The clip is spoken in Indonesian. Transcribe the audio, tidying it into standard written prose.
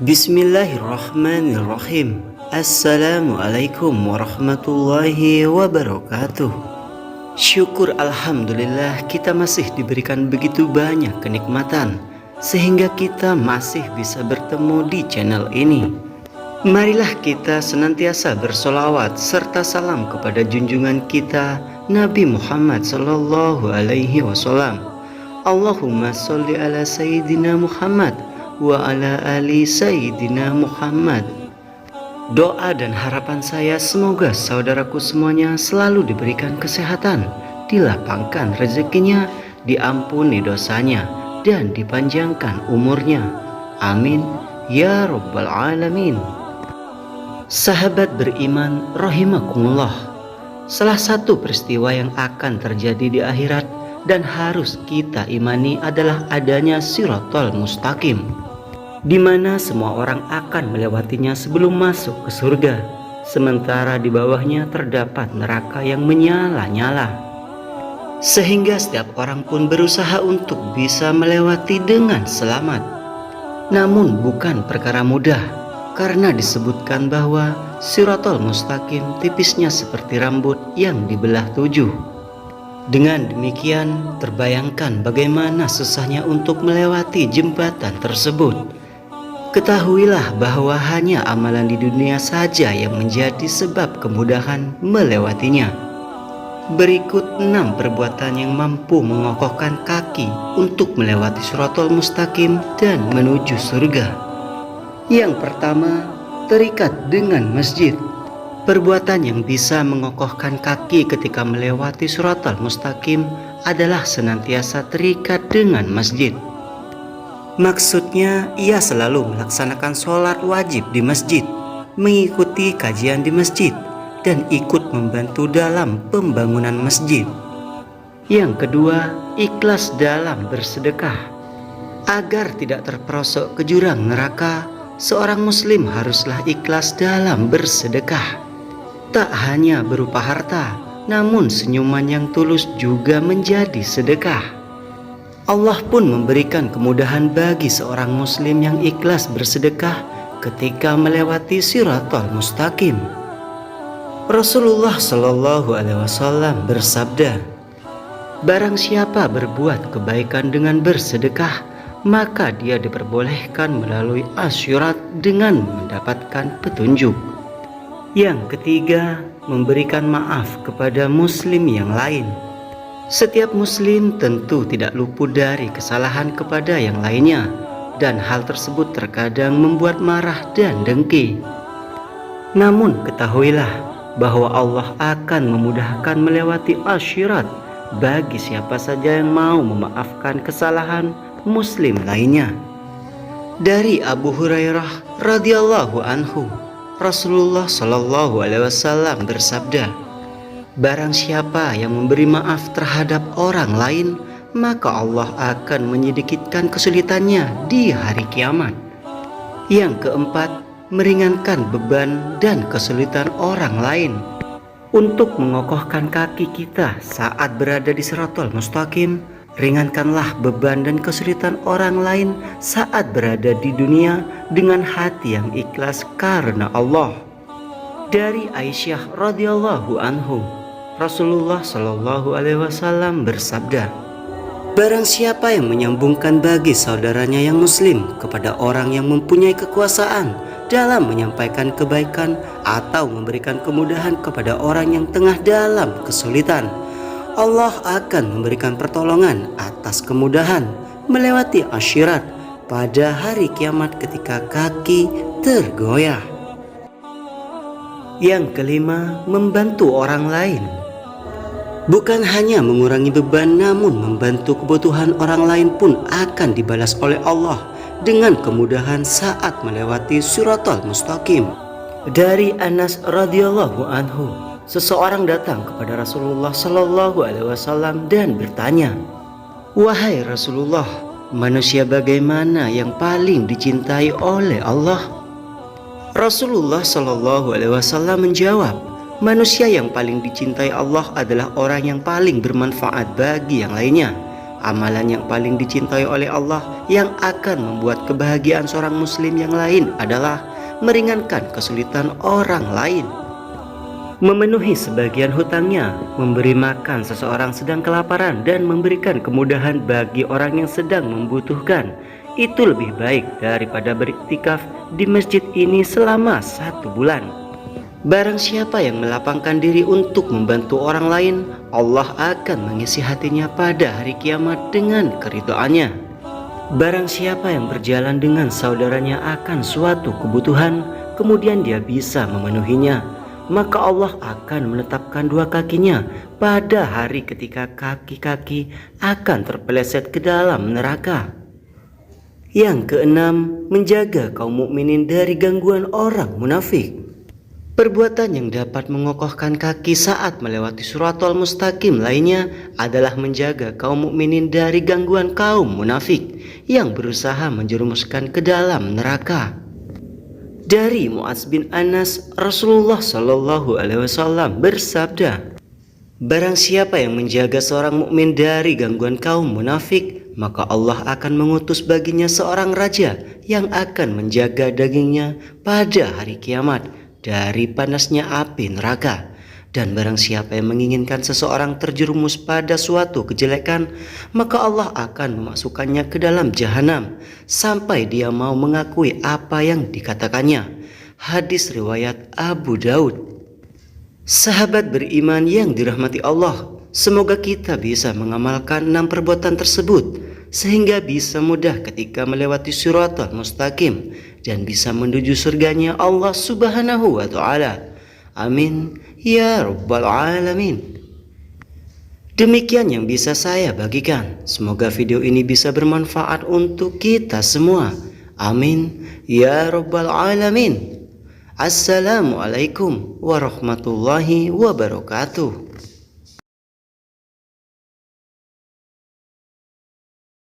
Bismillahirrahmanirrahim. Assalamualaikum warahmatullahi wabarakatuh. Syukur alhamdulillah kita masih diberikan begitu banyak kenikmatan sehingga kita masih bisa bertemu di channel ini. Marilah kita senantiasa bersolawat serta salam kepada junjungan kita Nabi Muhammad sallallahu alaihi wasallam. Allahumma sholli ala sayyidina Muhammad wa ala ali sayyidina Muhammad. Doa dan harapan saya semoga saudaraku semuanya selalu diberikan kesehatan, dilapangkan rezekinya, diampuni dosanya, dan dipanjangkan umurnya. Amin ya rabbal alamin. Sahabat beriman rahimakumullah, salah satu peristiwa yang akan terjadi di akhirat dan harus kita imani adalah adanya Shirathul Mustaqim, di mana semua orang akan melewatinya sebelum masuk ke surga, sementara di bawahnya terdapat neraka yang menyala-nyala. Sehingga setiap orang pun berusaha untuk bisa melewati dengan selamat. Namun bukan perkara mudah, karena disebutkan bahwa Shirathul Mustaqim tipisnya seperti rambut yang dibelah 7. Dengan demikian terbayangkan bagaimana susahnya untuk melewati jembatan tersebut. Ketahuilah bahwa hanya amalan di dunia saja yang menjadi sebab kemudahan melewatinya. Berikut 6 perbuatan yang mampu mengokohkan kaki untuk melewati Shirathul Mustaqim dan menuju surga. Yang pertama, terikat dengan masjid. Perbuatan yang bisa mengokohkan kaki ketika melewati Shirathul Mustaqim adalah senantiasa terikat dengan masjid. Maksudnya, ia selalu melaksanakan sholat wajib di masjid, mengikuti kajian di masjid, dan ikut membantu dalam pembangunan masjid. Yang kedua, ikhlas dalam bersedekah. Agar tidak terperosok ke jurang neraka, seorang muslim haruslah ikhlas dalam bersedekah. Tak hanya berupa harta, namun senyuman yang tulus juga menjadi sedekah. Allah pun memberikan kemudahan bagi seorang muslim yang ikhlas bersedekah ketika melewati Shirathul Mustaqim. Rasulullah Shallallahu alaihi wasallam bersabda, "Barang siapa berbuat kebaikan dengan bersedekah, maka dia diperbolehkan melalui asyirat dengan mendapatkan petunjuk." Yang ketiga, memberikan maaf kepada muslim yang lain. Setiap muslim tentu tidak luput dari kesalahan kepada yang lainnya, dan hal tersebut terkadang membuat marah dan dengki. Namun ketahuilah bahwa Allah akan memudahkan melewati asyirat bagi siapa saja yang mau memaafkan kesalahan muslim lainnya. Dari Abu Hurairah radhiyallahu anhu, Rasulullah Shallallahu alaihi wasallam bersabda, "Barang siapa yang memberi maaf terhadap orang lain, maka Allah akan menyedikitkan kesulitannya di hari kiamat." Yang keempat, meringankan beban dan kesulitan orang lain. Untuk mengokohkan kaki kita saat berada di Shirathul Mustaqim, ringankanlah beban dan kesulitan orang lain saat berada di dunia dengan hati yang ikhlas karena Allah. Dari Aisyah radhiyallahu anhu, Rasulullah Shallallahu alaihi wasallam bersabda, "Barang siapa yang menyambungkan bagi saudaranya yang muslim kepada orang yang mempunyai kekuasaan dalam menyampaikan kebaikan atau memberikan kemudahan kepada orang yang tengah dalam kesulitan, Allah akan memberikan pertolongan atas kemudahan melewati asyirat pada hari kiamat ketika kaki tergoyah." Yang kelima, membantu orang lain. Bukan hanya mengurangi beban, namun membantu kebutuhan orang lain pun akan dibalas oleh Allah dengan kemudahan saat melewati Shirathul Mustaqim. Dari Anas radhiyallahu anhu, seseorang datang kepada Rasulullah Shallallahu alaihi wasallam dan bertanya, "Wahai Rasulullah, manusia bagaimana yang paling dicintai oleh Allah?" Rasulullah Shallallahu alaihi wasallam menjawab, "Manusia yang paling dicintai Allah adalah orang yang paling bermanfaat bagi yang lainnya." amalan yang paling dicintai oleh Allah yang akan membuat kebahagiaan seorang muslim yang lain adalah meringankan kesulitan orang lain. Memenuhi sebagian hutangnya, memberi makan seseorang sedang kelaparan, dan memberikan kemudahan bagi orang yang sedang membutuhkan, itu lebih baik daripada beriktikaf di masjid ini selama 1 bulan. Barang siapa yang melapangkan diri untuk membantu orang lain, Allah akan mengisi hatinya pada hari kiamat dengan keridhaannya. Barang siapa yang berjalan dengan saudaranya akan suatu kebutuhan, kemudian dia bisa memenuhinya, maka Allah akan menetapkan 2 kakinya pada hari ketika kaki-kaki akan terpeleset ke dalam neraka. Yang keenam, menjaga kaum mukminin dari gangguan orang munafik. Perbuatan yang dapat mengokohkan kaki saat melewati Shiratal Mustaqim lainnya adalah menjaga kaum mukminin dari gangguan kaum munafik yang berusaha menjerumuskan ke dalam neraka. Dari Mu'adz bin Anas, Rasulullah Shallallahu Alaihi Wasallam bersabda, barang siapa yang menjaga seorang mukmin dari gangguan kaum munafik, maka Allah akan mengutus baginya seorang raja yang akan menjaga dagingnya pada hari kiamat dari panasnya api neraka. Dan barang siapa yang menginginkan seseorang terjerumus pada suatu kejelekan, maka Allah akan memasukkannya ke dalam jahanam sampai dia mau mengakui apa yang dikatakannya. Hadis riwayat Abu Daud. Sahabat beriman yang dirahmati Allah, semoga kita bisa mengamalkan 6 perbuatan tersebut sehingga bisa mudah ketika melewati Shiratal Mustaqim dan bisa menuju surganya Allah Subhanahu wa Ta'ala. Amin ya Rabbal Alamin. Demikian yang bisa saya bagikan. Semoga video ini bisa bermanfaat untuk kita semua. Amin ya Rabbal Alamin. Assalamualaikum warahmatullahi wabarakatuh.